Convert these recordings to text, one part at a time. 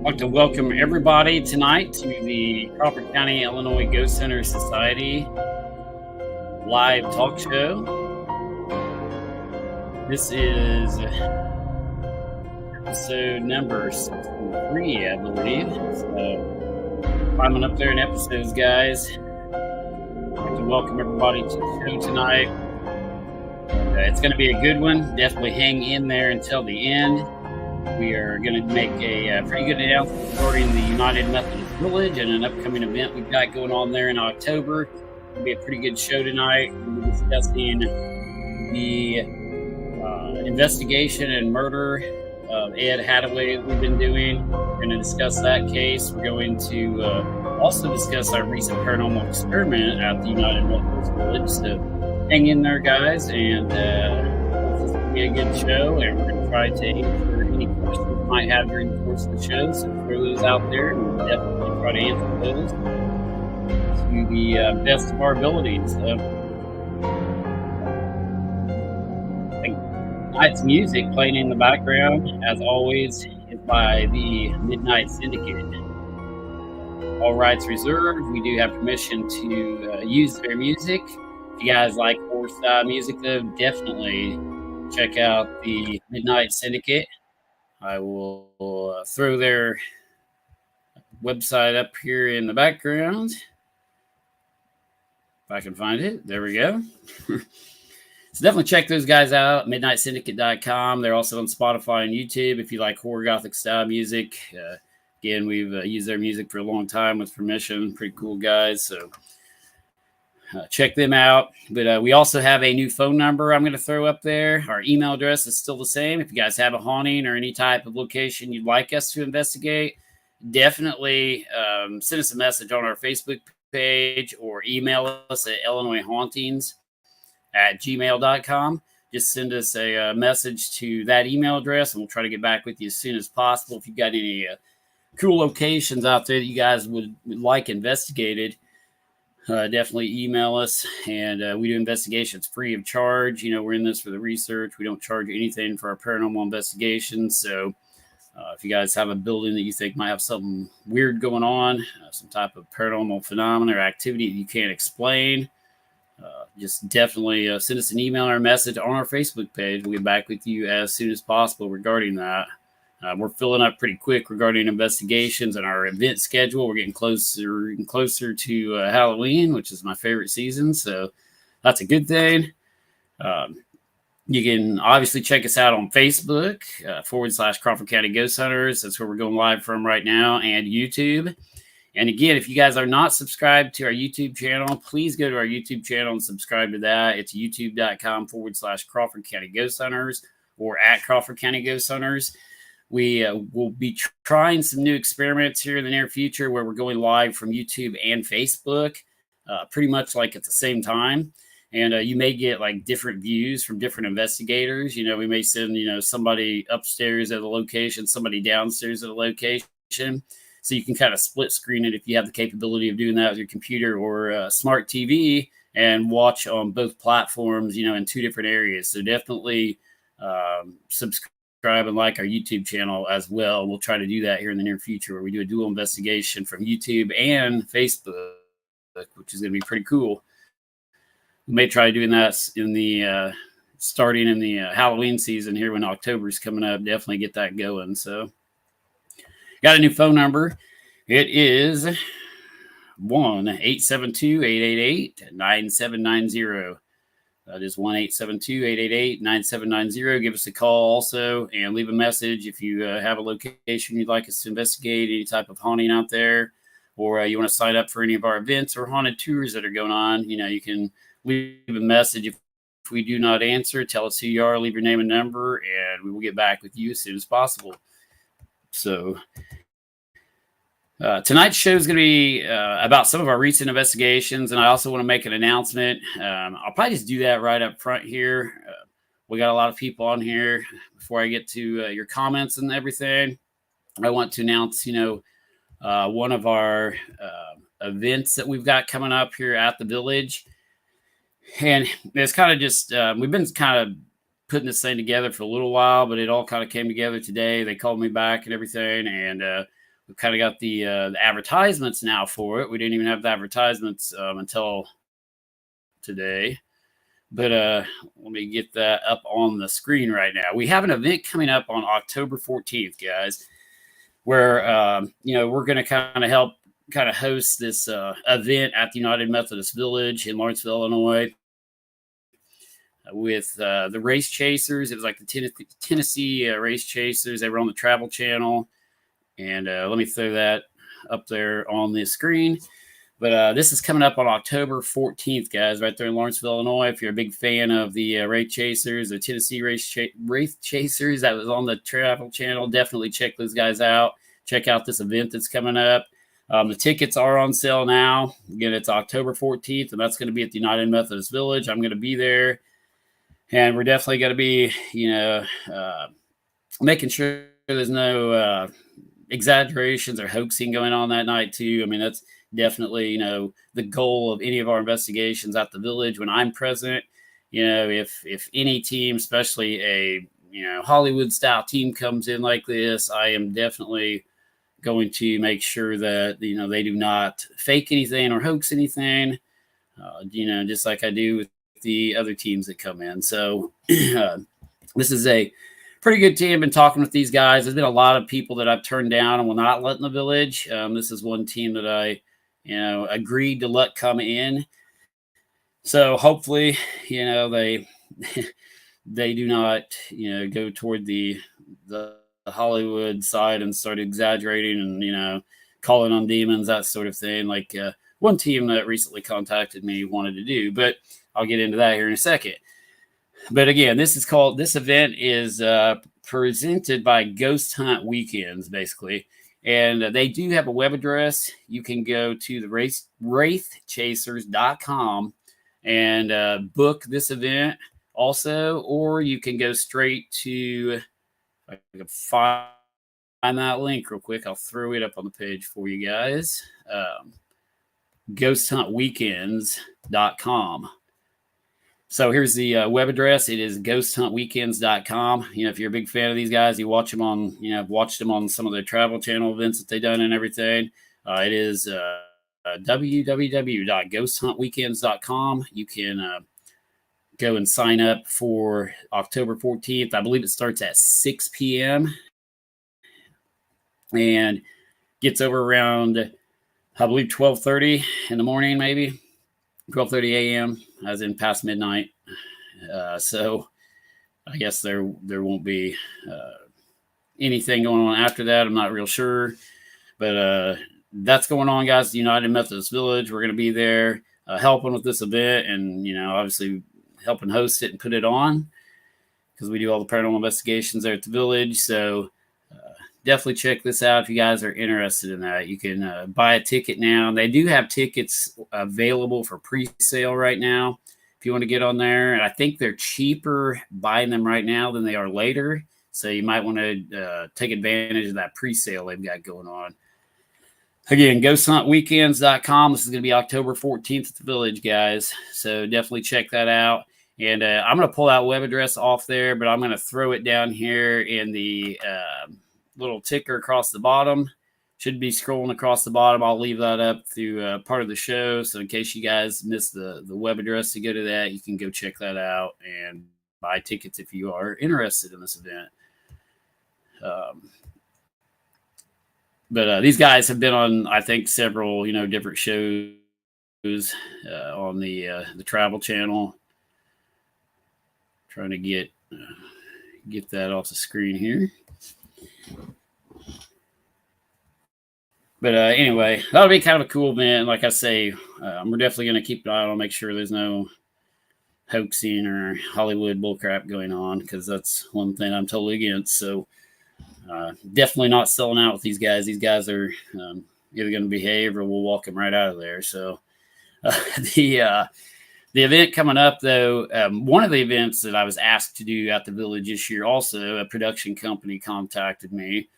I'd like to welcome everybody tonight to the Crawford County, Illinois Ghost Hunter Society live talk show. This is episode number 63, I believe. So, climbing up there in episodes, guys. I'd like to welcome everybody to the show tonight. It's going to be a good one. Definitely hang in there until the end. We are going to make a pretty good announcement regarding the United Methodist Village and an upcoming event we've got going on there in October. It'll be a pretty good show tonight. We'll be discussing the investigation and murder of Ed Hataway that we've been doing. We're going to discuss that case. We're going to also discuss our recent paranormal experiment at the United Methodist Village. So hang in there, guys, and this will be a good show, and we're going to try to answer any questions you might have during the course of the show. So throw those out there, and we'll definitely try to answer those to the best of our abilities. Tonight's music playing in the background, as always, is by the Midnight Syndicate. All rights reserved. We do have permission to use their music. If you guys like horror-style music, though, definitely check out the Midnight Syndicate. I will throw their website up here in the background. If I can find it. There we go. So definitely check those guys out, midnightsyndicate.com. They're also on Spotify and YouTube if you like horror gothic style music. Again, we've used their music for a long time with permission. Pretty cool guys. So check them out. But we also have a new phone number I'm going to throw up there. Our email address is still the same. If you guys have a haunting or any type of location you'd like us to investigate, definitely send us a message on our Facebook page or email us at illinoishauntings@gmail.com. Just send us a message to that email address, and we'll try to get back with you as soon as possible. If you've got any cool locations out there that you guys would like investigated, definitely email us, and we do investigations free of charge. You know, we're in this for the research. We don't charge anything for our paranormal investigations. So if you guys have a building that you think might have something weird going on, some type of paranormal phenomenon or activity that you can't explain, just definitely send us an email or a message on our Facebook page. We'll get back with you as soon as possible regarding that. We're filling up pretty quick regarding investigations and our event schedule. We're getting closer and closer to Halloween, which is my favorite season. So that's a good thing. You can obviously check us out on Facebook, / Crawford County Ghost Hunters. That's where we're going live from right now, and YouTube. And again, if you guys are not subscribed to our YouTube channel, please go to our YouTube channel and subscribe to that. It's youtube.com / Crawford County Ghost Hunters or at Crawford County Ghost Hunters. We will be trying some new experiments here in the near future where we're going live from YouTube and Facebook, pretty much like at the same time. And you may get like different views from different investigators. You know, we may send, somebody upstairs at a location, somebody downstairs at a location. So you can kind of split screen it if you have the capability of doing that with your computer or smart TV and watch on both platforms, in 2 different areas. So definitely subscribe and like our YouTube channel as well. We'll try to do that here in the near future where we do a dual investigation from YouTube and Facebook, which is going to be pretty cool. We may try doing that in the starting in the Halloween season here when October is coming up. Definitely get that going. So got a new phone number. It is 1-872-888-9790. That is 1-872-888-9790. Give us a call also and leave a message if you have a location you'd like us to investigate, any type of haunting out there, or you want to sign up for any of our events or haunted tours that are going on. You can leave a message. If we do not answer, tell us who you are, leave your name and number, and we will get back with you as soon as possible. So tonight's show is going to be about some of our recent investigations, and I also want to make an announcement. I'll probably just do that right up front here. We got a lot of people on here. Before I get to your comments and everything, I want to announce, one of our events that we've got coming up here at the village. And it's kind of just, we've been kind of putting this thing together for a little while, but it all kind of came together today. They called me back and everything. And we've kind of got the advertisements now for it. We didn't even have the advertisements until today. But let me get that up on the screen right now. We have an event coming up on October 14th, guys, where we're going to kind of help host this event at the United Methodist Village in Lawrenceville, Illinois, with the Race Chasers. It was like the Tennessee Race Chasers. They were on the Travel Channel, and let me throw that up there on the screen. But this is coming up on October 14th, guys, right there in Lawrenceville, Illinois. If you're a big fan of the Race Chasers, the Tennessee Race Chasers that was on the Travel Channel, definitely check those guys out. Check out this event that's coming up. The tickets are on sale now. Again, it's October 14th, and that's going to be at the United Methodist Village. I'm going to be there, and we're definitely going to be, making sure there's no exaggerations or hoaxing going on that night too. I mean, that's definitely, the goal of any of our investigations at the village when I'm present. If any team, especially a, Hollywood style team comes in like this, I am definitely going to make sure that, they do not fake anything or hoax anything, just like I do with the other teams that come in. So this is a pretty good team. I've been talking with these guys. There's been a lot of people that I've turned down and will not let in the village. This is one team that I, agreed to let come in. So hopefully, they they do not, go toward the Hollywood side and start exaggerating and, calling on demons, that sort of thing. Like one team that recently contacted me wanted to do, but I'll get into that here in a second. But again, this event is presented by Ghost Hunt Weekends, basically. And they do have a web address. You can go to the wraithchasers.com and book this event also, or you can go straight to, I can find that link real quick. I'll throw it up on the page for you guys. Ghosthuntweekends.com. So here's the web address. It is ghosthuntweekends.com. If you're a big fan of these guys, you watch them on, I've watched them on some of the Travel Channel events that they've done and everything. It is www.ghosthuntweekends.com. You can go and sign up for October 14th. I believe it starts at 6 p.m. and gets over around, I believe, 12:30 in the morning, maybe 12:30 a.m. as in past midnight. So I guess there won't be anything going on after that. I'm not real sure, but that's going on, guys. The United Methodist Village. We're going to be there helping with this event, and obviously helping host it and put it on, because we do all the paranormal investigations there at the village. So definitely check this out if you guys are interested in that. You can buy a ticket now. They do have tickets available for pre-sale right now if you want to get on there. And I think they're cheaper buying them right now than they are later. So you might want to take advantage of that pre-sale they've got going on. Again, ghosthuntweekends.com. This is going to be October 14th at the village, guys. So definitely check that out. And I'm going to pull that web address off there, but I'm going to throw it down here in the little ticker across the bottom. Should be scrolling across the bottom. I'll leave that up through part of the show. So in case you guys missed the web address to go to that, you can go check that out and buy tickets if you are interested in this event. But these guys have been on, I think, several, different shows on the Travel Channel. Trying to get that off the screen here. But anyway, that'll be kind of a cool event. Like I say, we're definitely going to keep an eye on, make sure there's no hoaxing or Hollywood bullcrap going on, because that's one thing I'm totally against. So definitely not selling out with these guys. These guys are either going to behave or we'll walk them right out of there. So the event coming up, though, one of the events that I was asked to do at the village this year, also a production company contacted me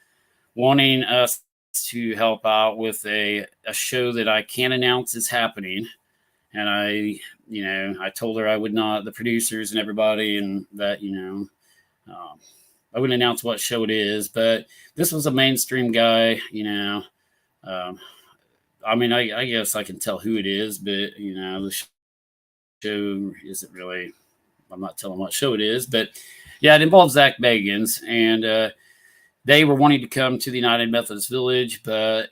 wanting us to help out with a show that I can't announce is happening. And I told her I would not, the producers and everybody, and that, I wouldn't announce what show it is, but this was a mainstream guy, Um, I mean, I guess I can tell who it is, but the show isn't really. I'm not telling what show it is, but yeah, it involves Zach Bagans, and they were wanting to come to the United Methodist Village, but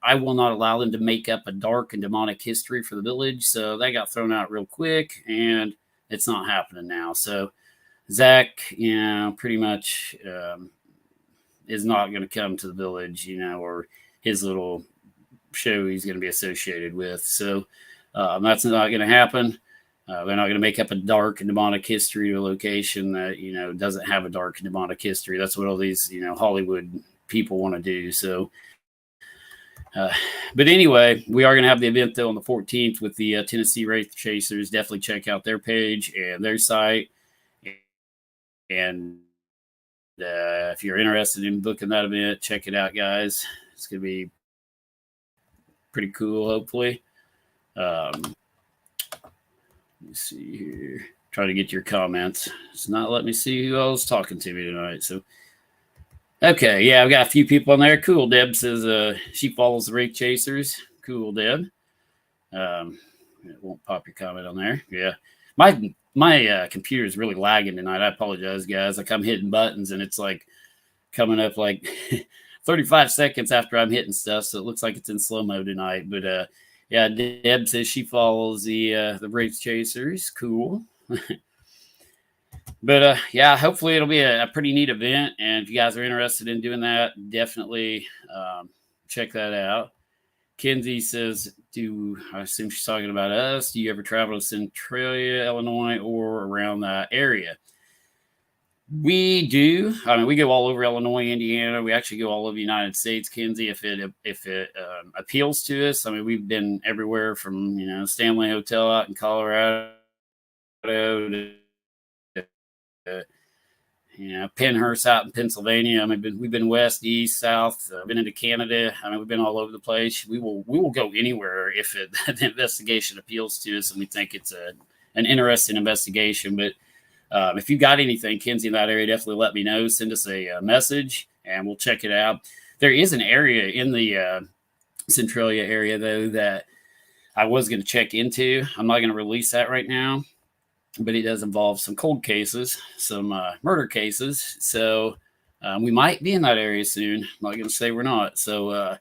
I will not allow them to make up a dark and demonic history for the village, so that got thrown out real quick, and it's not happening now. So Zach, pretty much is not going to come to the village, or his little show he's going to be associated with. So that's not going to happen. They're not going to make up a dark and demonic history to a location that doesn't have a dark and demonic history. That's what all these Hollywood people want to do. So, but anyway, we are going to have the event though on the 14th with the Tennessee Wraith Chasers. Definitely check out their page and their site. And if you're interested in booking that event, check it out, guys. It's going to be pretty cool, hopefully. Let me see here. Try to get your comments. It's not letting me see who else is talking to me tonight. So, okay, yeah, I've got a few people on there. Cool. Deb says she follows the Wraith Chasers. Cool, Deb. It won't pop your comment on there. Yeah, my computer is really lagging tonight. I apologize, guys. Like I'm hitting buttons and it's like coming up like 35 seconds after I'm hitting stuff, so it looks like it's in slow mo tonight. But yeah, Deb says she follows the Wraith Chasers. Cool. But yeah, hopefully it'll be a pretty neat event. And if you guys are interested in doing that, definitely check that out. Kenzie says, I assume she's talking about us. Do you ever travel to Centralia, Illinois, or around that area? We do. I mean, we go all over Illinois, Indiana. We actually go all over the United States, Kenzie, if it appeals to us. I mean, we've been everywhere from, Stanley Hotel out in Colorado to, Pennhurst out in Pennsylvania. I mean, we've been west, east, south, been into Canada. I mean, we've been all over the place. We will go anywhere if the investigation appeals to us and we think it's an interesting investigation. But if you got anything, Kenzie, in that area, definitely let me know. Send us a message and we'll check it out. There is an area in the Centralia area, though, that I was going to check into. I'm not going to release that right now, but it does involve some cold cases, some murder cases. So we might be in that area soon. I'm not going to say we're not. So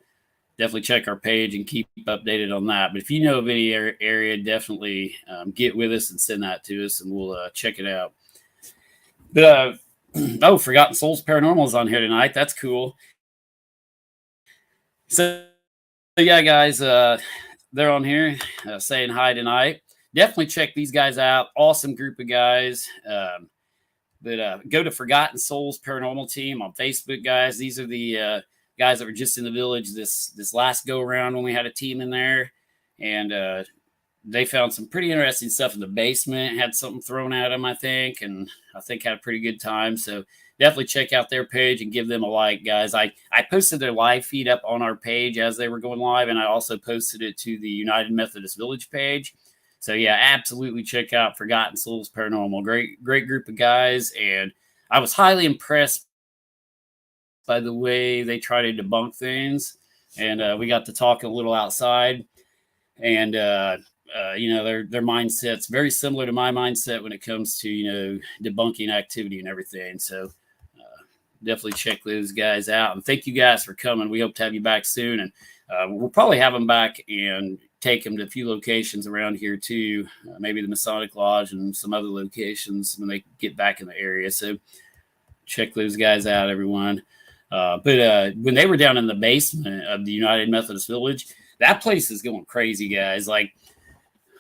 definitely check our page and keep updated on that. But if you know of any area, definitely get with us and send that to us and we'll check it out. But Forgotten Souls Paranormal is on here tonight. That's cool. So yeah, guys, they're on here saying hi tonight. Definitely check these guys out. Awesome group of guys. But go to Forgotten Souls Paranormal Team on Facebook, guys. These are the guys that were just in the village this last go around when we had a team in there, and they found some pretty interesting stuff in the basement. Had something thrown at them, I think, and I think had a pretty good time. So definitely check out their page and give them a like, guys. I posted their live feed up on our page as they were going live, and I also posted it to the United Methodist Village page. So yeah, absolutely check out Forgotten Souls Paranormal. Great group of guys, and I was highly impressed by the way they try to debunk things. And we got to talk a little outside, and their mindset's very similar to my mindset when it comes to debunking activity and everything. So definitely check those guys out, and thank you guys for coming. We hope to have you back soon, and we'll probably have them back and take them to a few locations around here too, maybe the Masonic Lodge and some other locations when they get back in the area. So check those guys out, everyone. But when they were down in the basement of the United Methodist Village, that place is going crazy, guys. Like,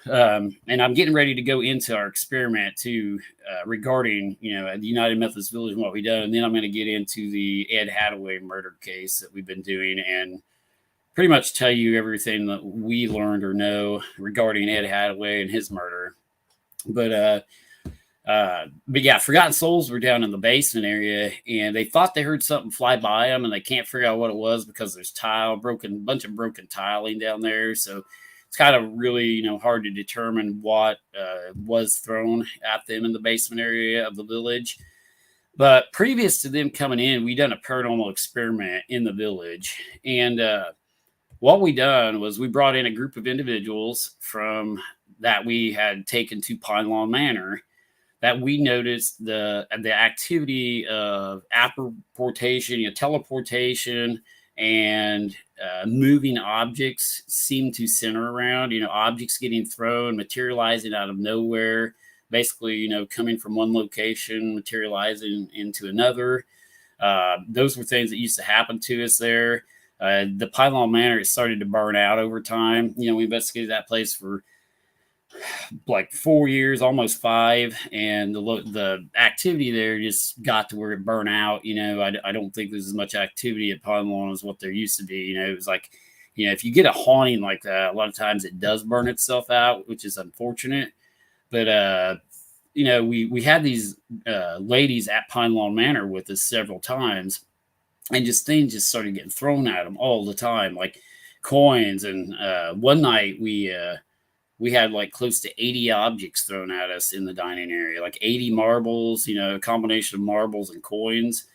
and I'm getting ready to go into our experiment too, regarding, the United Methodist Village and what we done. And then I'm going to get into the Ed Hataway murder case that we've been doing and pretty much tell you everything that we learned or know regarding Ed Hataway and his murder. But yeah, Forgotten Souls were down in the basement area, and they thought they heard something fly by them, and they can't figure out what it was because there's bunch of broken tiling down there. So it's kind of really, hard to determine what was thrown at them in the basement area of the village. But previous to them coming in, we done a paranormal experiment in the village. And what we done was we brought in a group of individuals from that we had taken to Pine Lawn Manor, that we noticed the activity of apportation, teleportation, and moving objects seem to center around, objects getting thrown, materializing out of nowhere, basically, coming from one location, materializing into another. Those were things that used to happen to us there. The Pylon Manor, it started to burn out over time. We investigated that place for like 4 years, almost five, and the activity there just got to where it burned out. I don't think there's as much activity at Pylon as what there used to be. It was like, if you get a haunting like that, a lot of times it does burn itself out, which is unfortunate. But we had these ladies at Pine Lawn Manor with us several times, and just things just started getting thrown at them all the time, like coins. And one night we had like close to 80 objects thrown at us in the dining area, like 80 marbles, a combination of marbles and coins.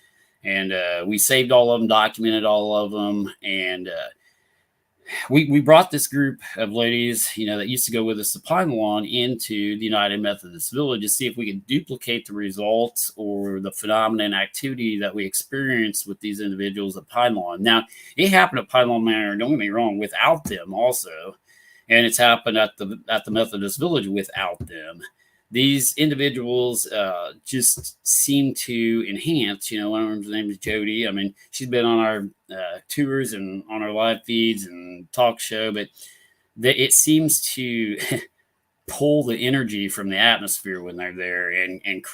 And we saved all of them, documented all of them, and we brought this group of ladies, that used to go with us to Pine Lawn into the United Methodist Village to see if we could duplicate the results or the phenomenon activity that we experienced with these individuals at Pine Lawn. Now, it happened at Pine Lawn Manor, don't get me wrong, without them also. And it's happened at the Methodist Village without them. These individuals just seem to enhance. One of them's name is Jody. I mean, she's been on our tours and on our live feeds and talk show, but it seems to pull the energy from the atmosphere when they're there and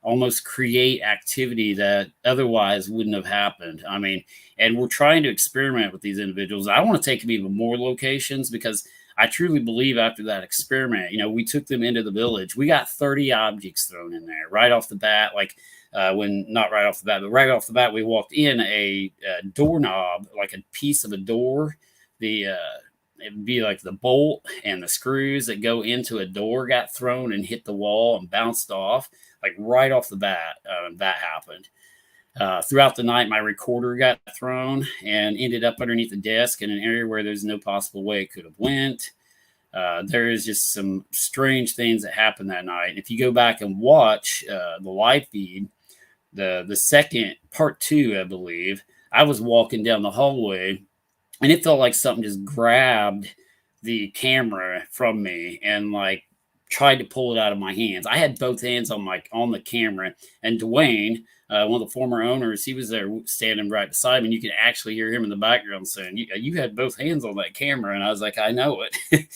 almost create activity that otherwise wouldn't have happened. I mean, and we're trying to experiment with these individuals. I want to take them even more locations, because I truly believe after that experiment, we took them into the village. We got 30 objects thrown in there right off the bat. Like not right off the bat, but right off the bat, we walked in a doorknob, like a piece of a door. It'd be like the bolt and the screws that go into a door got thrown and hit the wall and bounced off, like right off the bat. That happened. Throughout the night, my recorder got thrown and ended up underneath the desk in an area where there's no possible way it could have went. There is just some strange things that happened that night. And if you go back and watch the live feed, the second part 2, I believe, I was walking down the hallway, and it felt like something just grabbed the camera from me and like tried to pull it out of my hands. I had both hands on the camera, and Dwayne, one of the former owners, he was there standing right beside me, and you could actually hear him in the background saying, "You had both hands on that camera," and I was like, "I know it."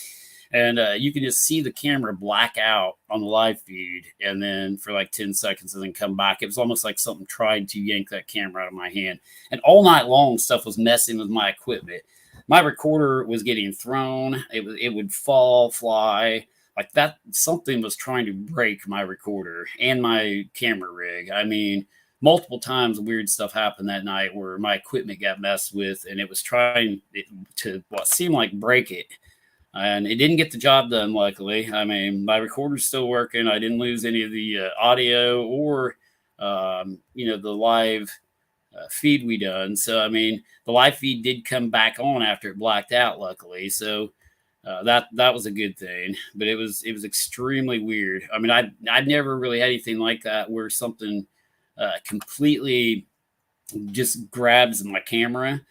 And you can just see the camera black out on the live feed, and then for like 10 seconds and then come back. It was almost like something tried to yank that camera out of my hand. And all night long, stuff was messing with my equipment. My recorder was getting thrown. It would fall, fly. Like that, something was trying to break my recorder and my camera rig. I mean, multiple times weird stuff happened that night where my equipment got messed with, and it was trying to what seemed like break it. And it didn't get the job done, luckily. I mean, my recorder's still working. I didn't lose any of the audio or, the live feed we done. So, I mean, the live feed did come back on after it blacked out, luckily. So that was a good thing. But it was extremely weird. I mean, I'd never really had anything like that where something completely just grabs my camera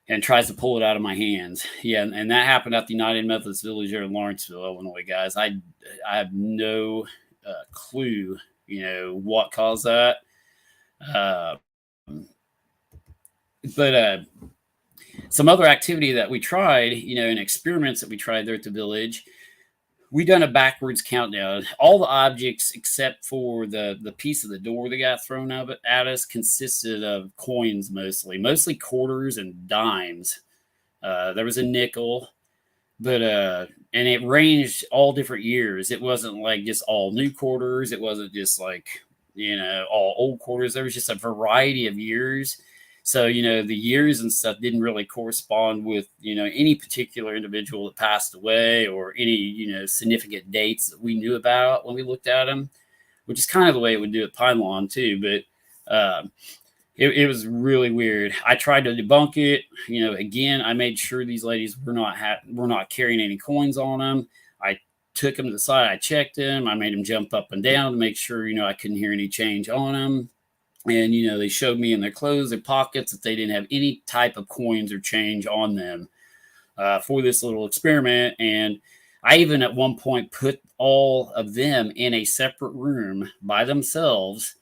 and tries to pull it out of my hands. Yeah, and that happened at the United Methodist Village here in Lawrenceville, Illinois, guys. I have no clue, what caused that. But some other activity that we tried, in experiments that we tried there at the village, we done a backwards countdown. All the objects except for the piece of the door that got thrown at us consisted of coins, mostly quarters and dimes. There was a nickel, but and it ranged all different years. It wasn't like just all new quarters. It wasn't just like all old quarters. There was just a variety of years. So, the years and stuff didn't really correspond with, any particular individual that passed away or any, significant dates that we knew about when we looked at them. which is kind of the way it would do at Pine Lawn too. But it was really weird. I tried to debunk it. Again, I made sure these ladies were not carrying any coins on them. I took them to the side. I checked them. I made them jump up and down to make sure, I couldn't hear any change on them. And, they showed me in their clothes, their pockets, that they didn't have any type of coins or change on them for this little experiment. And I even at one point put all of them in a separate room by themselves.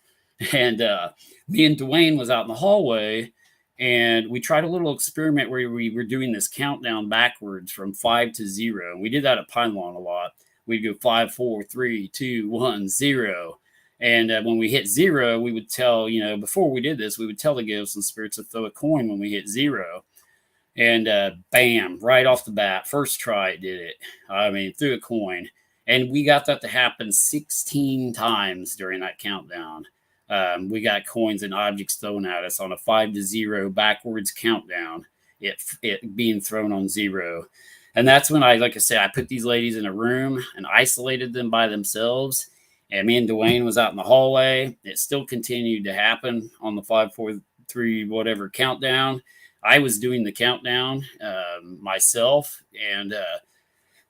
And me and Dwayne was out in the hallway, and we tried a little experiment where we were doing this countdown backwards from 5 to 0. We did that at Pine Lawn a lot. We'd go 5, 4, 3, 2, 1, 0. And when we hit 0, we would tell, before we did this, we would tell the ghosts and spirits to throw a coin when we hit 0. And bam, right off the bat, first try it did it. I mean, threw a coin. And we got that to happen 16 times during that countdown. We got coins and objects thrown at us on a 5 to 0 backwards countdown, it being thrown on 0. And that's when like I said, I put these ladies in a room and isolated them by themselves. And me and Dwayne was out in the hallway. It still continued to happen on the 5, 4, 3, whatever countdown. I was doing the countdown myself, and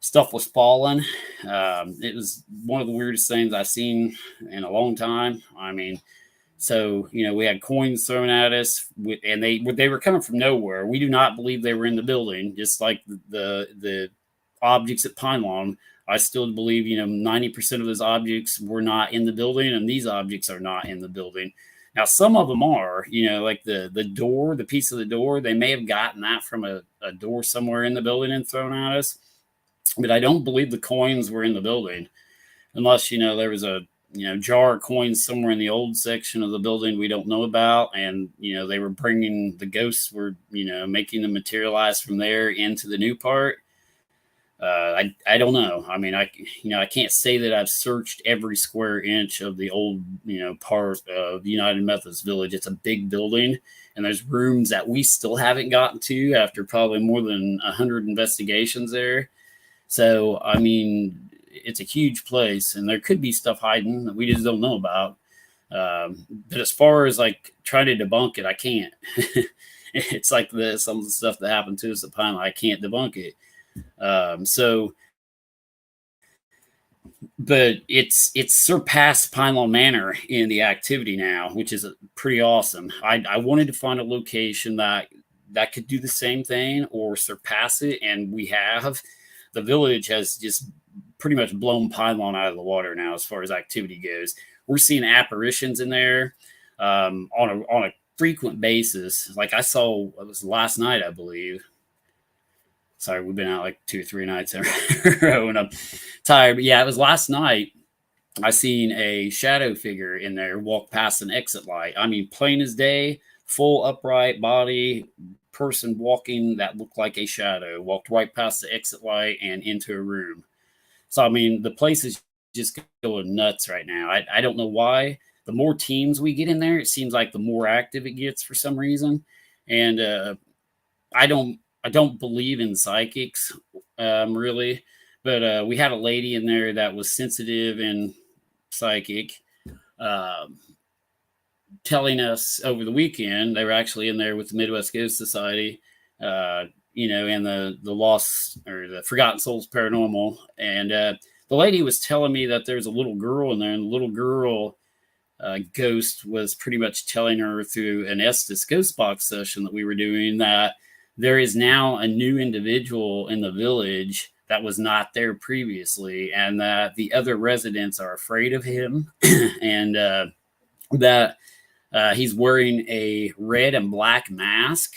stuff was falling. It was one of the weirdest things I've seen in a long time. I mean, so, we had coins thrown at us, and they were coming from nowhere. We do not believe they were in the building, just like the objects at Pine Lawn. I still believe, 90% of those objects were not in the building, and these objects are not in the building. Now, some of them are, like the door, the piece of the door, they may have gotten that from a door somewhere in the building and thrown at us. But I don't believe the coins were in the building, unless, there was a, jar of coins somewhere in the old section of the building we don't know about. And, they were bringing, the ghosts were, making them materialize from there into the new part. I don't know. I mean, I can't say that I've searched every square inch of the old, part of United Methodist Village. It's a big building, and there's rooms that we still haven't gotten to after probably more than 100 investigations there. So, I mean, it's a huge place, and there could be stuff hiding that we just don't know about. But as far as like trying to debunk it, I can't. It's like some of the stuff that happened to us at Pine Lawn, I can't debunk it. But it's surpassed Pine Lawn Manor in the activity now, which is pretty awesome. I wanted to find a location that could do the same thing or surpass it, and we have. The village has just pretty much blown Pine Lawn out of the water now as far as activity goes. We're seeing apparitions in there on a frequent basis. Like I saw, it was last night, I believe. Sorry, we've been out like 2 or 3 nights in a row, and I'm tired. But yeah, it was last night. I seen a shadow figure in there walk past an exit light. I mean, plain as day, full upright body, person walking that looked like a shadow, walked right past the exit light and into a room. So, I mean, the place is just going nuts right now. I don't know why. The more teams we get in there, it seems like the more active it gets for some reason. And I don't believe in psychics, really. But we had a lady in there that was sensitive and psychic, telling us over the weekend. They were actually in there with the Midwest Ghost Society, and the Lost or the Forgotten Souls Paranormal. And the lady was telling me that there's a little girl in there, and the little girl ghost was pretty much telling her through an Estes Ghost Box session that we were doing that there is now a new individual in the village that was not there previously, and that the other residents are afraid of him, and that he's wearing a red and black mask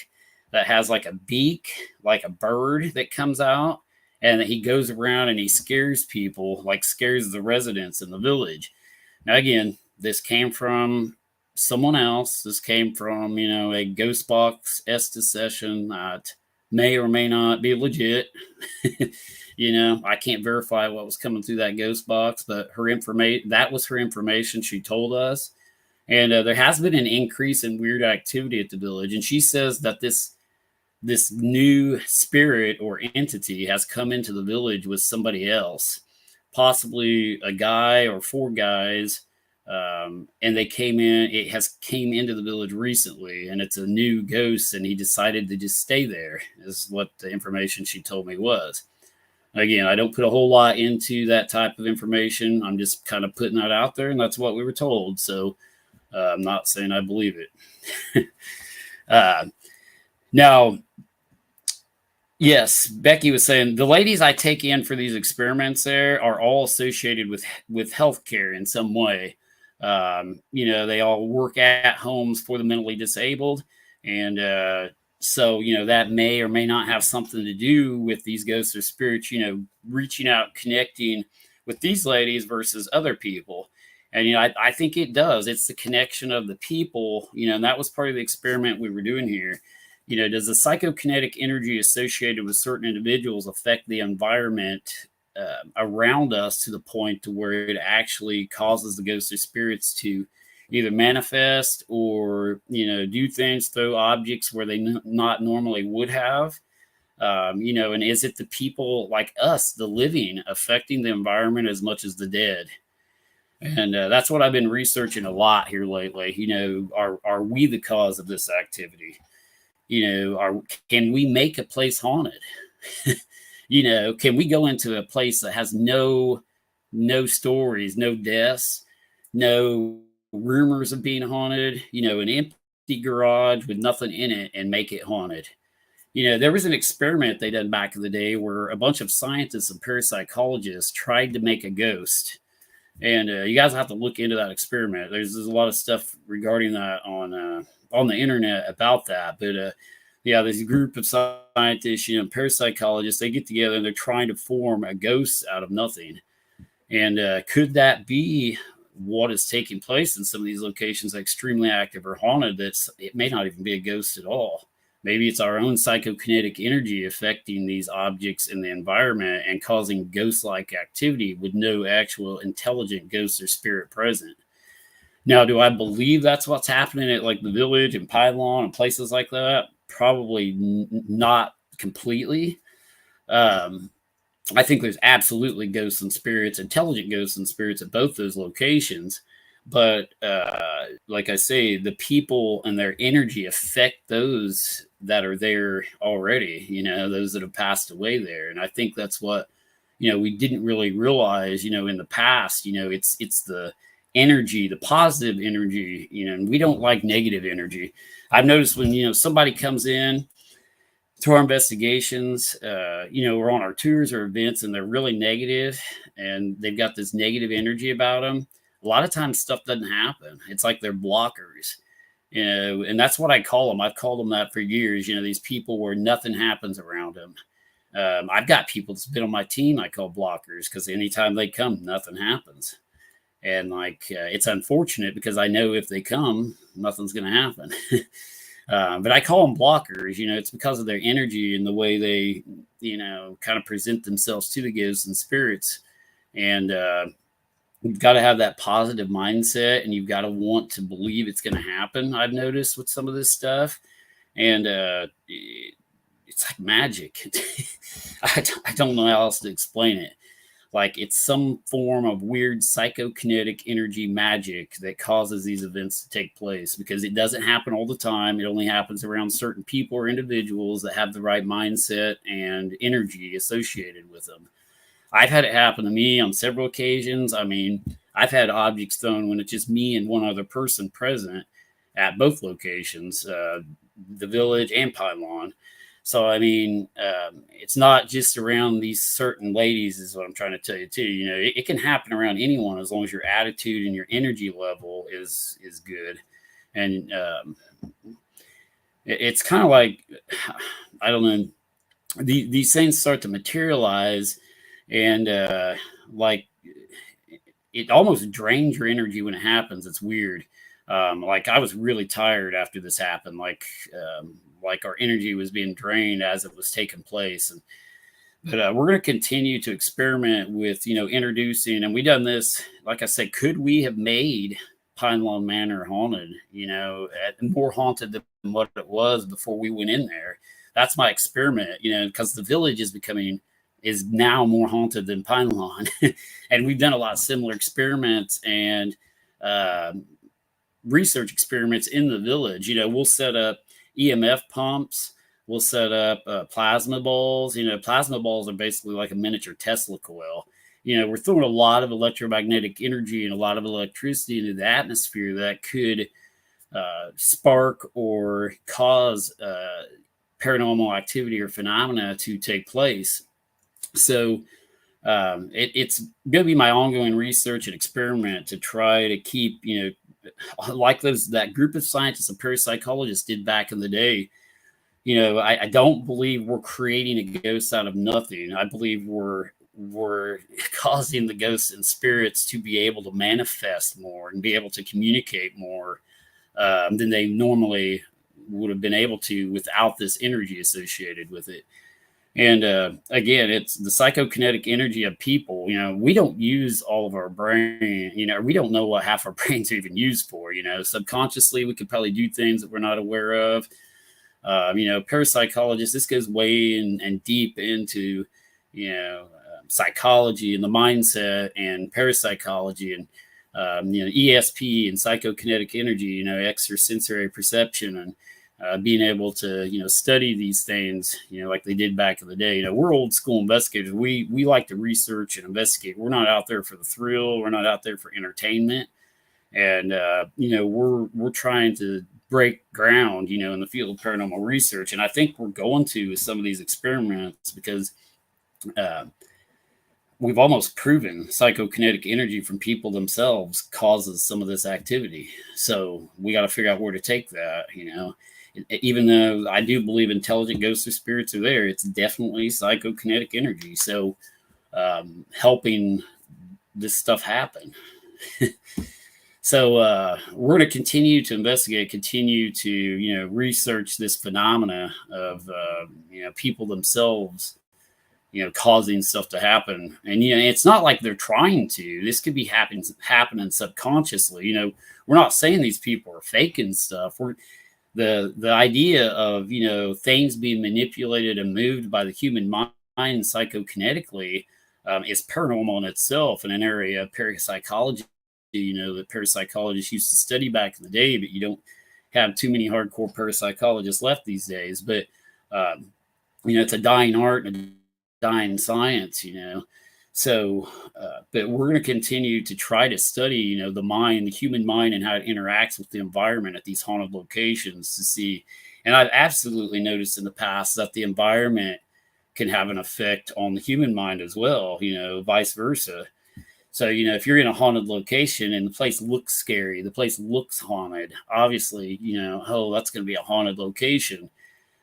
that has like a beak, like a bird that comes out, and that he goes around and he scares people, like scares the residents in the village. Now, again, this came from someone else. This came from, a Ghost Box Estes session that may or may not be legit. I can't verify what was coming through that Ghost Box, but that was her information she told us. And there has been an increase in weird activity at the village. And she says that this new spirit or entity has come into the village with somebody else, possibly a guy or 4 guys And they came in. It has came into the village recently, and it's a new ghost. And he decided to just stay there. Is what the information she told me was. Again, I don't put a whole lot into that type of information. I'm just kind of putting that out there, and that's what we were told. So I'm not saying I believe it. uh, Now, yes, Becky was saying the ladies I take in for these experiments there are all associated with healthcare in some way. They all work at homes for the mentally disabled, and so that may or may not have something to do with these ghosts or spirits. Reaching out, connecting with these ladies versus other people. And I think it does. It's the connection of the people. And that was part of the experiment we were doing here. Does the psychokinetic energy associated with certain individuals affect the environment around us to the point to where it actually causes the ghosts or spirits to either manifest or, do things, throw objects where they not normally would have? And is it the people like us, the living, affecting the environment as much as the dead? And that's what I've been researching a lot here lately. Are we the cause of this activity? Can we make a place haunted? Can we go into a place that has no stories, no deaths, no rumors of being haunted, an empty garage with nothing in it, and make it haunted? There was an experiment they done back in the day where a bunch of scientists and parapsychologists tried to make a ghost. And you guys have to look into that experiment. There's a lot of stuff regarding that on the internet about that. But there's a group of scientists, parapsychologists. They get together and they're trying to form a ghost out of nothing. And could that be what is taking place in some of these locations that are extremely active or haunted? It may not even be a ghost at all. Maybe it's our own psychokinetic energy affecting these objects in the environment and causing ghost-like activity with no actual intelligent ghost or spirit present. Now, do I believe that's what's happening at like the village and Pylon and places like that? Probably not completely. I think there's absolutely ghosts and spirits, intelligent ghosts and spirits at both those locations. But like I say, the people and their energy affect those that are there already, those that have passed away there. And I think that's what, we didn't really realize, in the past, it's the energy, the positive energy, and we don't like negative energy. I've noticed when, somebody comes in to our investigations, we're on our tours or events and they're really negative and they've got this negative energy about them. A lot of times stuff doesn't happen. It's like they're blockers, and that's what I call them. I've called them that for years. These people where nothing happens around them. I've got people that's been on my team I call blockers because anytime they come, nothing happens. And it's unfortunate because I know if they come, nothing's going to happen. But I call them blockers. It's because of their energy and the way they, kind of present themselves to the ghosts and spirits. And you've got to have that positive mindset and you've got to want to believe it's going to happen. I've noticed with some of this stuff, and it's like magic. I don't know how else to explain it. Like it's some form of weird psychokinetic energy magic that causes these events to take place because it doesn't happen all the time. It only happens around certain people or individuals that have the right mindset and energy associated with them. I've had it happen to me on several occasions. I mean, I've had objects thrown when it's just me and one other person present at both locations, the village and Pylon. So, I mean, it's not just around these certain ladies is what I'm trying to tell you, too. It can happen around anyone as long as your attitude and your energy level is good. And it's kind of like, I don't know, these things start to materialize and it almost drains your energy when it happens. It's weird. I was really tired after this happened. Like our energy was being drained as it was taking place. But we're going to continue to experiment with, introducing, and we done this, like I said, could we have made Pylon Manor haunted, more haunted than what it was before we went in there? That's my experiment, because the village is now more haunted than Pylon. And we've done a lot of similar experiments, and uh, research experiments in the village. We'll set up EMF pumps. We'll set up plasma balls. Plasma balls are basically like a miniature Tesla coil. We're throwing a lot of electromagnetic energy and a lot of electricity into the atmosphere that could spark or cause paranormal activity or phenomena to take place. So it's going to be my ongoing research and experiment to try to keep, like that group of scientists and parapsychologists did back in the day. I don't believe we're creating a ghost out of nothing. I believe we're causing the ghosts and spirits to be able to manifest more and be able to communicate more than they normally would have been able to without this energy associated with it. And again, it's the psychokinetic energy of people. We don't use all of our brain. We don't know what half our brains are even used for. Subconsciously, we could probably do things that we're not aware of. Parapsychologists, this goes way and deep into, psychology and the mindset and parapsychology and, ESP and psychokinetic energy, extrasensory perception and being able to, study these things, like they did back in the day. We're old school investigators. We like to research and investigate. We're not out there for the thrill. We're not out there for entertainment. And, we're trying to break ground, in the field of paranormal research. And I think we're going to with some of these experiments because we've almost proven psychokinetic energy from people themselves causes some of this activity. So we got to figure out where to take that, even though I do believe intelligent ghosts or spirits are there, it's definitely psychokinetic energy. So helping this stuff happen. So we're going to continue to investigate, continue to, research this phenomena of, people themselves, causing stuff to happen. And, it's not like they're trying to. This could be happening subconsciously. We're not saying these people are faking stuff. The idea of, things being manipulated and moved by the human mind psychokinetically is paranormal in itself in an area of parapsychology, that parapsychologists used to study back in the day, but you don't have too many hardcore parapsychologists left these days. But, it's a dying art and a dying science, So, but we're going to continue to try to study, the mind, the human mind, and how it interacts with the environment at these haunted locations to see. And I've absolutely noticed in the past that the environment can have an effect on the human mind as well, vice versa. So, if you're in a haunted location and the place looks scary, the place looks haunted, obviously, that's going to be a haunted location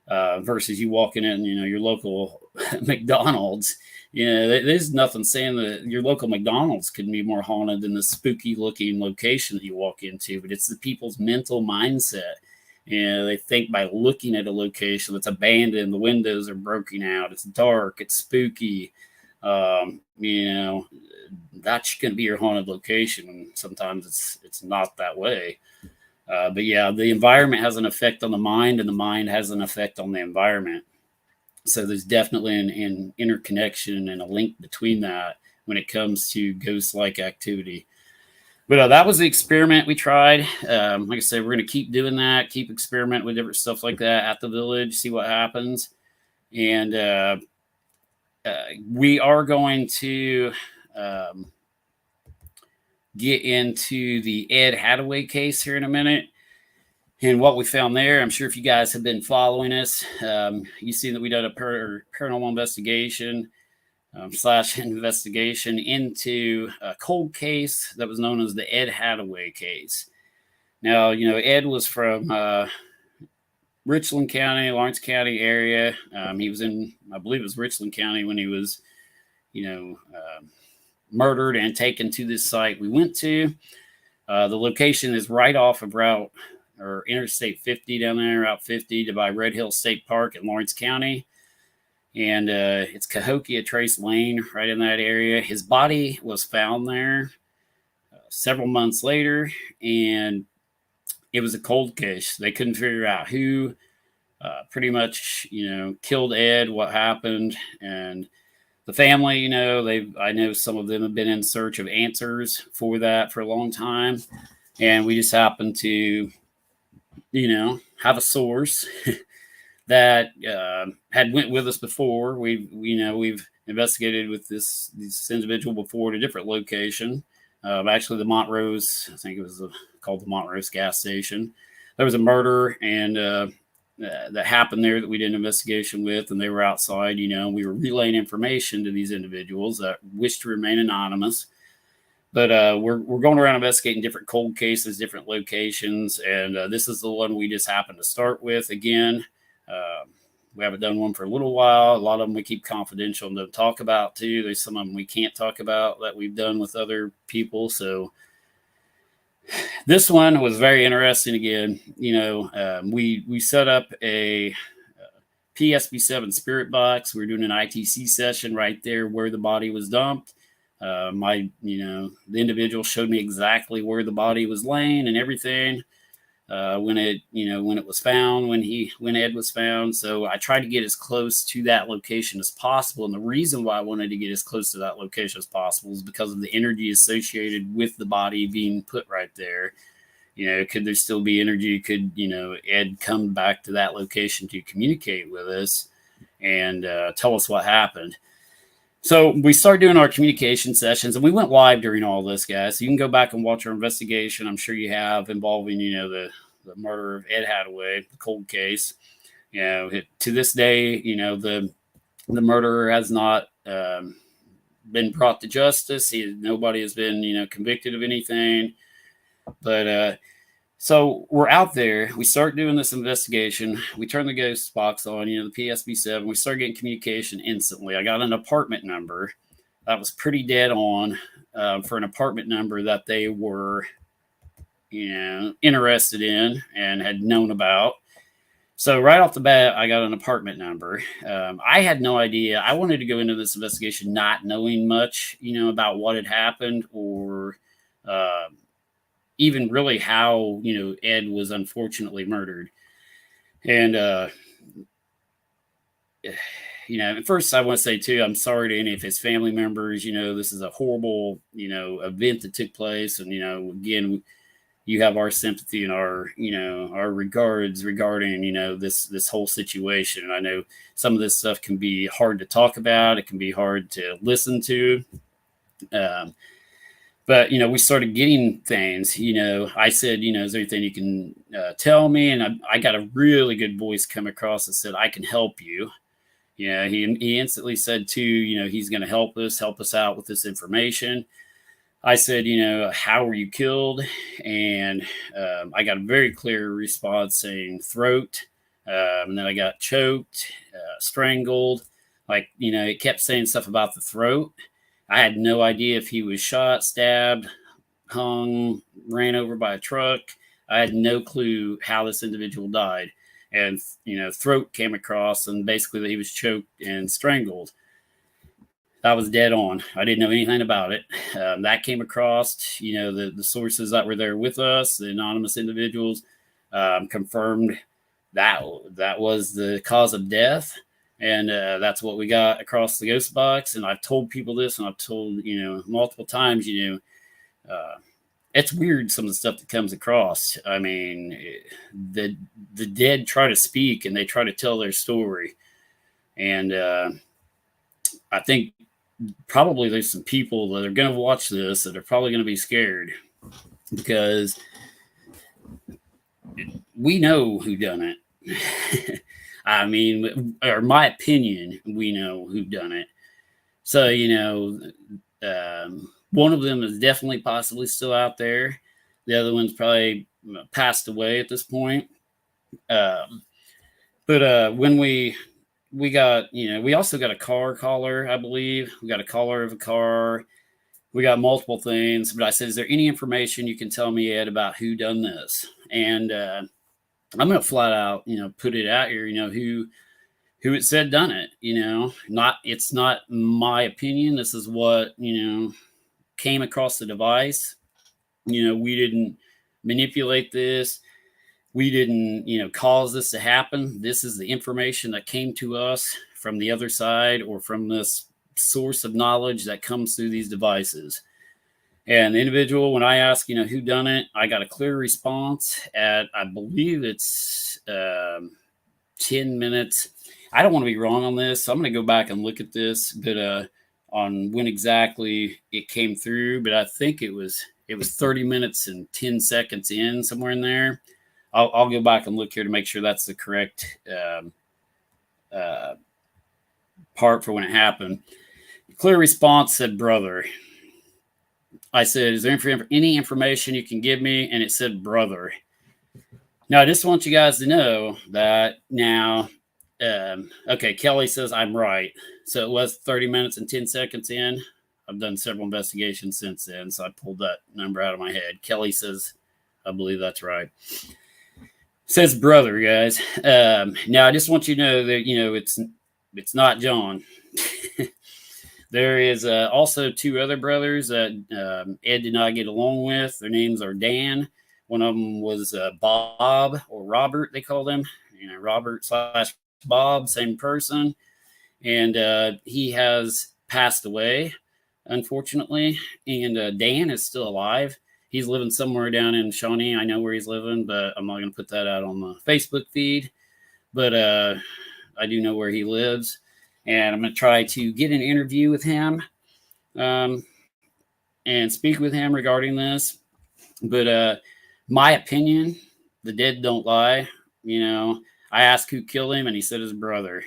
versus you walking in, your local McDonald's. There's nothing saying that your local McDonald's could be more haunted than the spooky looking location that you walk into, but it's the people's mental mindset. They think by looking at a location that's abandoned, the windows are broken out, it's dark, it's spooky. That's going to be your haunted location. And sometimes it's not that way. But yeah, the environment has an effect on the mind and the mind has an effect on the environment. So there's definitely an interconnection and a link between that when it comes to ghost-like activity. But that was the experiment we tried. Like I said, we're going to keep doing that, keep experimenting with different stuff like that at the village, see what happens. And we are going to get into the Ed Hataway case here in a minute. And what we found there, I'm sure if you guys have been following us, you see that we did a paranormal investigation / investigation into a cold case that was known as the Ed Hataway case. Now, Ed was from Richland County, Lawrence County area. He was in, I believe it was Richland County when he was, murdered and taken to this site we went to. The location is right off of Interstate 50 down there, Route 50 by Red Hill State Park in Lawrence County. And it's Cahokia Trace Lane right in that area. His body was found there several months later, and it was a cold case. They couldn't figure out who pretty much, killed Ed, what happened. And the family, I know some of them have been in search of answers for that for a long time. And we just happen to, have a source that had went with us before. We've investigated with this individual before at a different location. Actually, the Montrose, I think it was called the Montrose gas station. There was a murder and that happened there that we did an investigation with, and they were outside. We were relaying information to these individuals that wished to remain anonymous. But we're going around investigating different cold cases, different locations, and this is the one we just happened to start with again. We haven't done one for a little while. A lot of them we keep confidential and don't talk about too. There's some of them we can't talk about that we've done with other people. So this one was very interesting. Again, we set up a PSB7 spirit box. We were doing an ITC session right there where the body was dumped. The individual showed me exactly where the body was laying and everything. When it was found, when Ed was found. So I tried to get as close to that location as possible. And the reason why I wanted to get as close to that location as possible is because of the energy associated with the body being put right there. Could there still be energy? Could, Ed come back to that location to communicate with us and tell us what happened? So we started doing our communication sessions, and we went live during all this, guys. So you can go back and watch our investigation. I'm sure you have, involving, the murder of Ed Hataway, the cold case. To this day, the murderer has not been brought to justice. Nobody has been, convicted of anything. But so we're out there. We start doing this investigation. We turn the ghost box on, the PSB7. We start getting communication instantly. I got an apartment number that was pretty dead on for an apartment number that they were, interested in and had known about. So right off the bat, I got an apartment number. I had no idea. I wanted to go into this investigation not knowing much, about what had happened or even really how, Ed was unfortunately murdered. And, at first I want to say too, I'm sorry to any of his family members. This is a horrible, event that took place. And, again, you have our sympathy and our regards regarding, this whole situation. And I know some of this stuff can be hard to talk about. It can be hard to listen to. But, we started getting things, I said, is there anything you can tell me? And I got a really good voice come across that said, I can help you. He instantly said too, he's going to help us out with this information. I said, how were you killed? And I got a very clear response saying throat. And then I got choked, strangled. Like, it kept saying stuff about the throat. I had no idea if he was shot, stabbed, hung, ran over by a truck. I had no clue how this individual died. And, throat came across, and basically that he was choked and strangled. That was dead on. I didn't know anything about it. That came across, the sources that were there with us, the anonymous individuals, confirmed that was the cause of death. And that's what we got across the ghost box. And I've told people this, and I've told, multiple times, it's weird, some of the stuff that comes across. I mean, the dead try to speak and they try to tell their story. And I think probably there's some people that are going to watch this that are probably going to be scared, because we know who done it. I mean, or my opinion, we know who done it. So, one of them is definitely possibly still out there. The other one's probably passed away at this point. But when we got, we also got a car caller, I believe. We got a caller of a car. We got multiple things. But I said, is there any information you can tell me, Ed, about who done this? And I'm going to flat out, put it out here, who it said done it, it's not my opinion. This is what, came across the device. We didn't manipulate this. We didn't, cause this to happen. This is the information that came to us from the other side, or from this source of knowledge that comes through these devices. And the individual, when I ask, who done it, I got a clear response at, I believe it's 10 minutes. I don't want to be wrong on this, so I'm going to go back and look at this, but on when exactly it came through. But I think it was 30 minutes and 10 seconds in, somewhere in there. I'll go back and look here to make sure that's the correct part for when it happened. Clear response said, brother. I said, is there any information you can give me? And it said, brother. Now, I just want you guys to know that now, okay, Kelly says I'm right. So it was 30 minutes and 10 seconds in. I've done several investigations since then, so I pulled that number out of my head. Kelly says, I believe that's right. Says brother, guys. Now, I just want you to know that, it's not John. There is also two other brothers that Ed did not get along with. Their names are Dan. One of them was Bob, or Robert, they call them. Robert / Bob, same person. And he has passed away, unfortunately. And Dan is still alive. He's living somewhere down in Shawnee. I know where he's living, but I'm not going to put that out on the Facebook feed. But I do know where he lives. And I'm going to try to get an interview with him and speak with him regarding this. But my opinion, the dead don't lie. I asked who killed him, and he said his brother.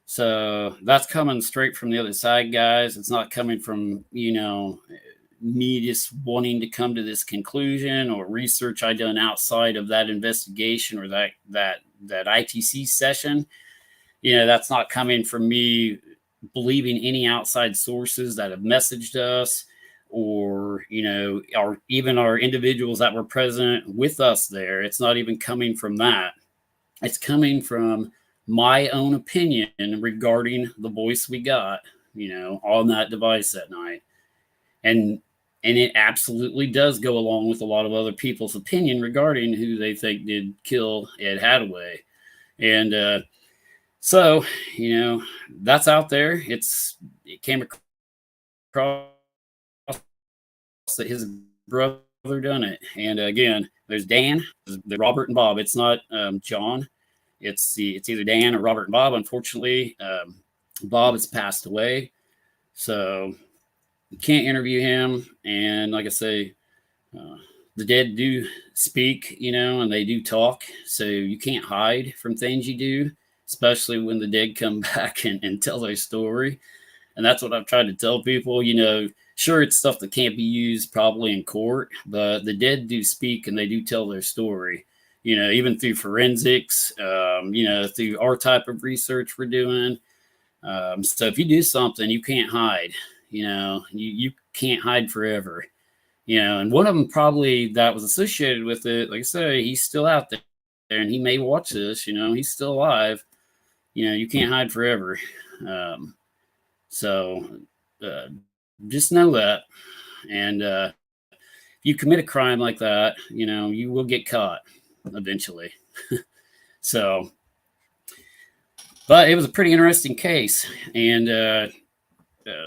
So that's coming straight from the other side, guys. It's not coming from, me just wanting to come to this conclusion or research I done outside of that investigation or that ITC session. That's not coming from me believing any outside sources that have messaged us or, or even our individuals that were present with us there. It's not even coming from that. It's coming from my own opinion regarding the voice we got, on that device that night. And it absolutely does go along with a lot of other people's opinion regarding who they think did kill Ed Hataway. And, so, that's out there. It came across that his brother done it. And again, there's Dan, the Robert and Bob. It's not John. It's either Dan or Robert and Bob. Unfortunately, Bob has passed away, so you can't interview him. And like I say, the dead do speak, and they do talk. So you can't hide from things you do, especially when the dead come back and tell their story. And that's what I've tried to tell people. Sure, it's stuff that can't be used probably in court, but the dead do speak and they do tell their story, even through forensics, through our type of research we're doing. So if you do something, you can't hide, you can't hide forever, and one of them probably that was associated with it, like I say, he's still out there and he may watch this, he's still alive. You can't hide forever. So just know that. And if you commit a crime like that, you will get caught eventually. So, but it was a pretty interesting case. And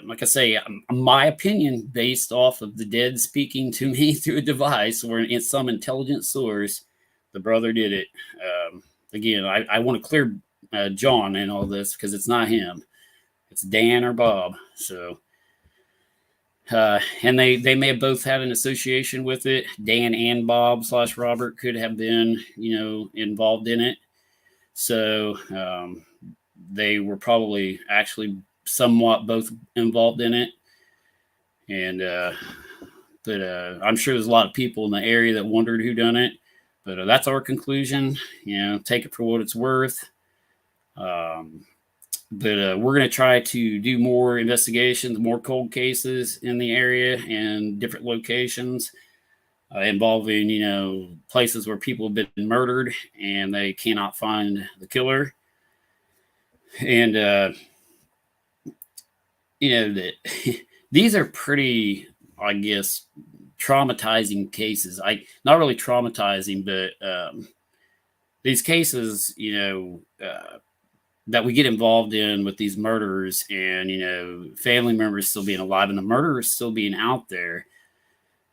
like I say, my opinion based off of the dead speaking to me through a device or in some intelligent source, the brother did it. Again, I want to clear John in all this because it's not him. It's Dan or Bob. So, and they may have both had an association with it. Dan and Bob / Robert could have been, involved in it. So they were probably actually somewhat both involved in it. And but I'm sure there's a lot of people in the area that wondered who done it. But that's our conclusion. Take it for what it's worth. But we're going to try to do more investigations, more cold cases in the area and different locations involving, places where people have been murdered and they cannot find the killer. And, that these are pretty, I guess, traumatizing cases. Not really traumatizing, but these cases, that we get involved in with these murders, and family members still being alive and the murderers still being out there.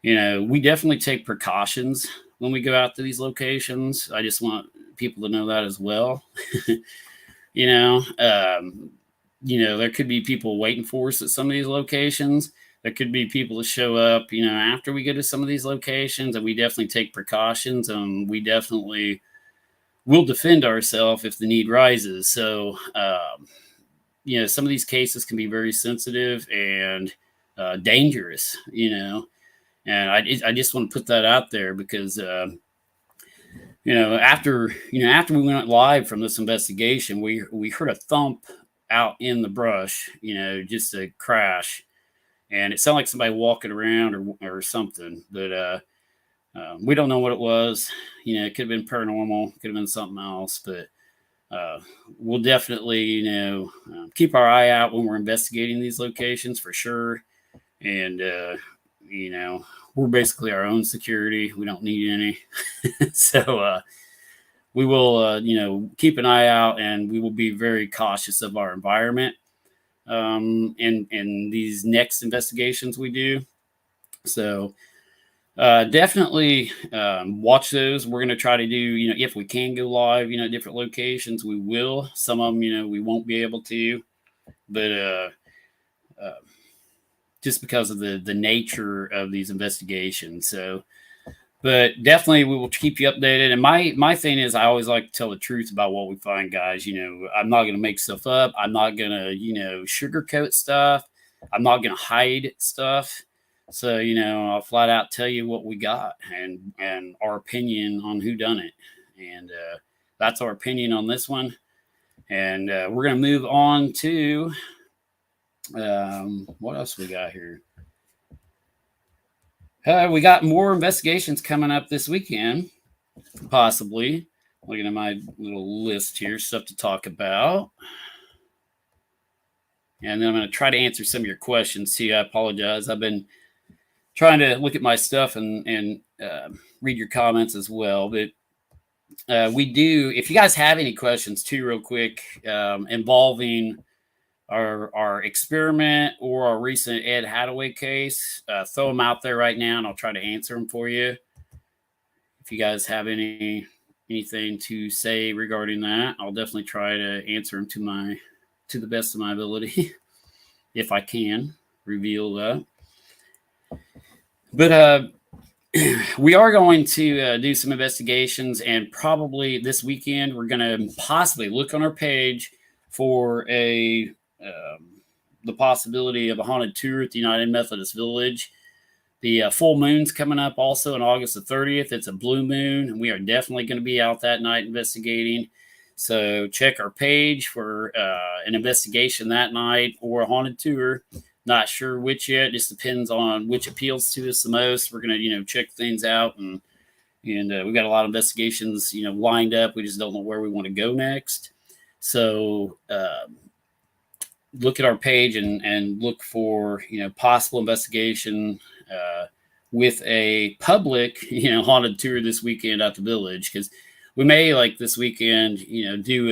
We definitely take precautions when we go out to these locations. I just want people to know that as well. you know, um, there could be people waiting for us at some of these locations. There could be people that show up, after we go to some of these locations, and we definitely take precautions, and we definitely will defend ourselves if the need rises. So, some of these cases can be very sensitive and dangerous, and I just want to put that out there because, after we went live from this investigation, we heard a thump out in the brush, just a crash, and it sounded like somebody walking around or something, but we don't know what it was. It could have been paranormal, could have been something else, but we'll definitely, keep our eye out when we're investigating these locations for sure. And, we're basically our own security. We don't need any. So, we will, keep an eye out, and we will be very cautious of our environment in these next investigations we do. So, definitely watch those. We're going to try to do, if we can go live, different locations, we will. Some of them, we won't be able to, but just because of the nature of these investigations. So, but definitely we will keep you updated. And my thing is, I always like to tell the truth about what we find, guys. I'm not going to make stuff up. I'm not going to, sugarcoat stuff. I'm not going to hide stuff. So, I'll flat out tell you what we got and our opinion on who done it. And that's our opinion on this one. And we're going to move on to what else we got here? We got more investigations coming up this weekend, possibly. Looking at my little list here, stuff to talk about. And then I'm going to try to answer some of your questions. See, I apologize. I've been trying to look at my stuff and read your comments as well. But we do, if you guys have any questions too, real quick, involving our experiment or our recent Ed Hataway case, throw them out there right now, and I'll try to answer them for you. If you guys have anything to say regarding that, I'll definitely try to answer them to the best of my ability, if I can reveal that. But we are going to do some investigations, and probably this weekend we're going to possibly look on our page for the possibility of a haunted tour at the United Methodist Village. The full moon's coming up also on August the 30th. It's a blue moon, and we are definitely going to be out that night investigating. So check our page for an investigation that night or a haunted tour. Not sure which yet. Just depends on which appeals to us the most. We're going to, check things out, and we've got a lot of investigations, lined up. We just don't know where we want to go next. So look at our page and look for, possible investigation with a public, haunted tour this weekend at the village, because we may, like this weekend, do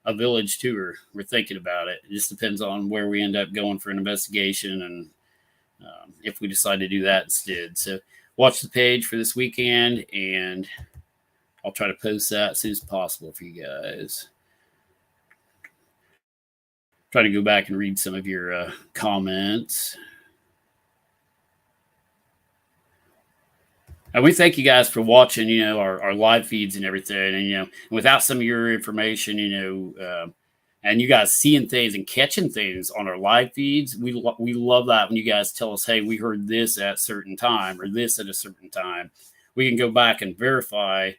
a village tour. We're thinking about it. It just depends on where we end up going for an investigation, and if we decide to do that instead. So watch the page for this weekend, and I'll try to post that as soon as possible for you guys. Try to go back and read some of your comments. And we thank you guys for watching, our live feeds and everything. And, without some of your information, and you guys seeing things and catching things on our live feeds, we love that when you guys tell us, hey, we heard this at a certain time or this at a certain time. We can go back and verify,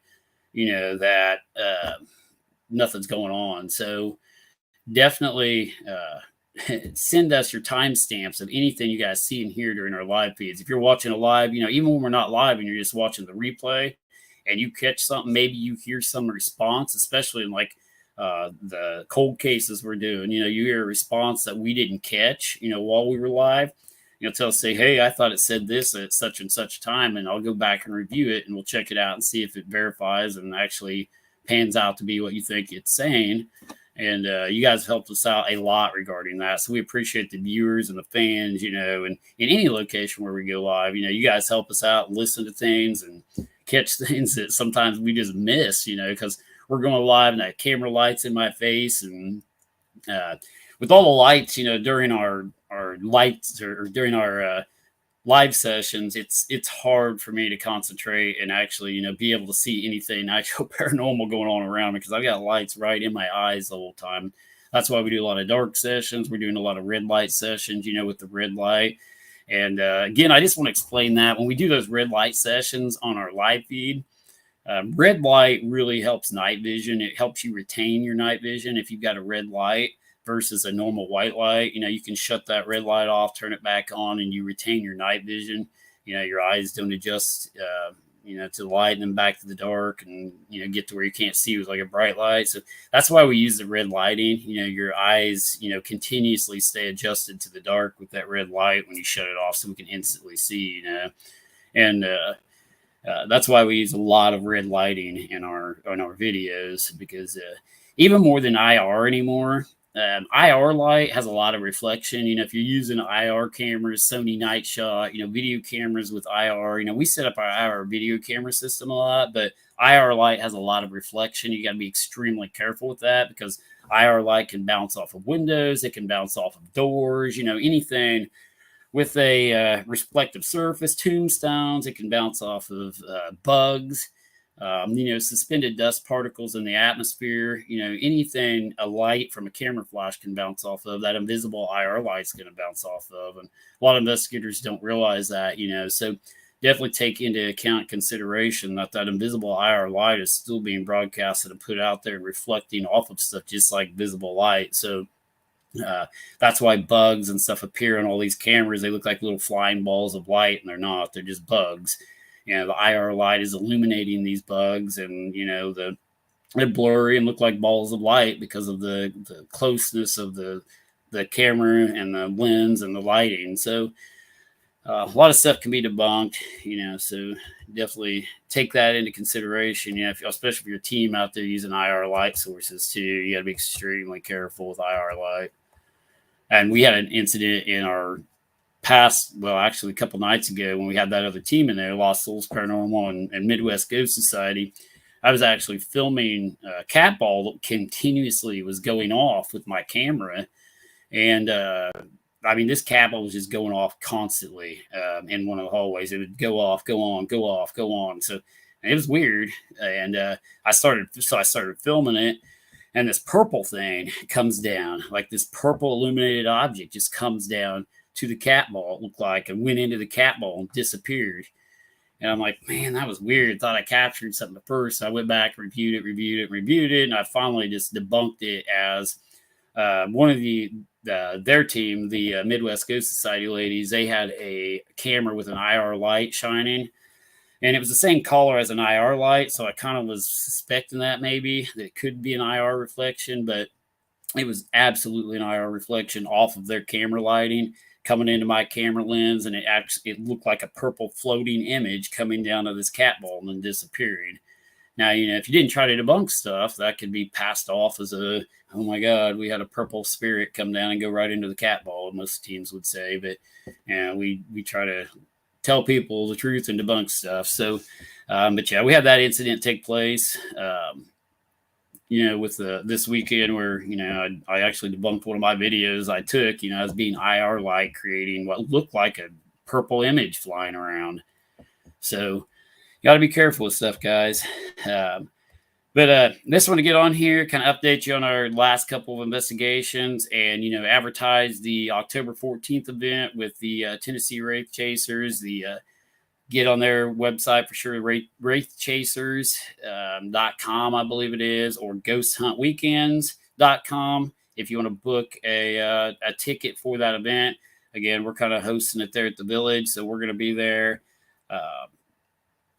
that nothing's going on. So definitely send us your timestamps of anything you guys see and hear during our live feeds. If you're watching a live, even when we're not live and you're just watching the replay and you catch something, maybe you hear some response, especially in like the cold cases we're doing, you hear a response that we didn't catch, while we were live, tell us, say, hey, I thought it said this at such and such time, and I'll go back and review it, and we'll check it out and see if it verifies and actually pans out to be what you think it's saying. And you guys helped us out a lot regarding that. So we appreciate the viewers and the fans, and in any location where we go live, you guys help us out, listen to things and catch things that sometimes we just miss, because we're going live and that camera lights in my face. And with all the lights, during our lights or during our live sessions, it's hard for me to concentrate and actually, be able to see anything actual paranormal going on around me, because I've got lights right in my eyes the whole time. That's why we do a lot of dark sessions. We're doing a lot of red light sessions, with the red light. And again, I just want to explain that when we do those red light sessions on our live feed, red light really helps night vision. It helps you retain your night vision if you've got a red light versus a normal white light. You can shut that red light off, turn it back on, and you retain your night vision. Your eyes don't adjust, to the light and then back to the dark, and, get to where you can't see with like a bright light. So that's why we use the red lighting. Your eyes, continuously stay adjusted to the dark with that red light when you shut it off, so we can instantly see, and that's why we use a lot of red lighting in our videos, because even more than IR anymore, IR light has a lot of reflection. If you're using IR cameras, Sony Night Shot, video cameras with IR, we set up our IR video camera system a lot, but IR light has a lot of reflection. You got to be extremely careful with that, because IR light can bounce off of windows. It can bounce off of doors, anything with a reflective surface, tombstones. It can bounce off of bugs. Suspended dust particles in the atmosphere, anything a light from a camera flash can bounce off of, that invisible IR light is going to bounce off of. And a lot of investigators don't realize that, so definitely take into account consideration that invisible IR light is still being broadcasted and put out there and reflecting off of stuff just like visible light. So that's why bugs and stuff appear on all these cameras. They look like little flying balls of light, and they're not. They're just bugs. The IR light is illuminating these bugs, and they're blurry and look like balls of light because of the closeness of the camera and the lens and the lighting. So a lot of stuff can be debunked, so definitely take that into consideration. Especially if your team out there using IR light sources too, you got to be extremely careful with IR light. And we had an incident in our actually a couple nights ago, when we had that other team in there, Lost Souls Paranormal and Midwest Ghost Society. I was actually filming a cat ball that continuously was going off with my camera. And this cat ball was just going off constantly in one of the hallways. It would go off, go on, go off, go on. So it was weird. And I started filming it. And this purple thing comes down, like this purple illuminated object just comes down to the cat ball, it looked like, and went into the cat ball and disappeared. And I'm like, man, that was weird. Thought I captured something at first. So I went back, reviewed it, and I finally just debunked it as one of their team, the Midwest Ghost Society ladies. They had a camera with an IR light shining, and it was the same color as an IR light. So I kind of was suspecting that maybe that it could be an IR reflection, but it was absolutely an IR reflection off of their camera lighting coming into my camera lens, and it looked like a purple floating image coming down to this cat ball and then disappearing. Now, if you didn't try to debunk stuff, that could be passed off as oh my God, we had a purple spirit come down and go right into the cat ball, most teams would say. But we try to tell people the truth and debunk stuff. So, but yeah, we had that incident take place. With this weekend where, I actually debunked one of my videos I took, as being IR light creating what looked like a purple image flying around. So you got to be careful with stuff, guys. But just want to get on here, kind of update you on our last couple of investigations, and, advertise the October 14th event with the Tennessee Wraith Chasers. Get on their website for sure, wraithchasers.com, I believe it is, or ghosthuntweekends.com if you want to book a ticket for that event. Again, we're kind of hosting it there at the Village, so we're going to be there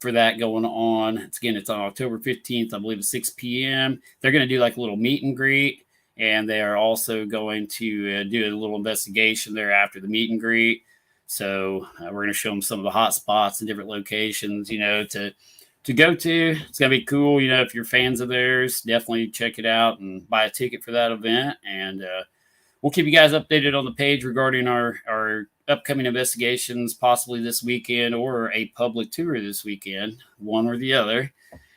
for that going on. It's on October 15th, I believe, at 6 p.m. They're going to do like a little meet and greet, and they are also going to do a little investigation there after the meet and greet. So we're going to show them some of the hot spots and different locations, to to go to. It's gonna be cool. If you're fans of theirs, definitely check it out and buy a ticket for that event. And we'll keep you guys updated on the page regarding our upcoming investigations, possibly this weekend or a public tour this weekend, one or the other.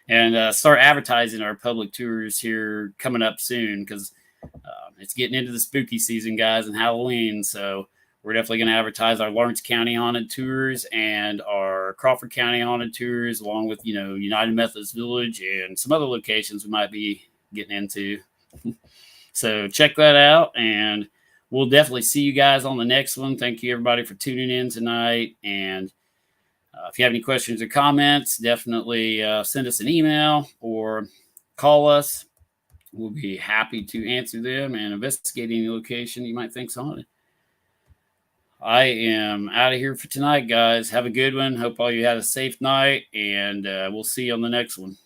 And start advertising our public tours here coming up soon, because it's getting into the spooky season, guys, and Halloween. So we're definitely going to advertise our Lawrence County haunted tours and our Crawford County haunted tours, along with, United Methodist Village and some other locations we might be getting into. So check that out, and we'll definitely see you guys on the next one. Thank you, everybody, for tuning in tonight. And if you have any questions or comments, definitely send us an email or call us. We'll be happy to answer them and investigate any location you might think's haunted. I am out of here for tonight, guys. Have a good one. Hope all you had a safe night, and we'll see you on the next one.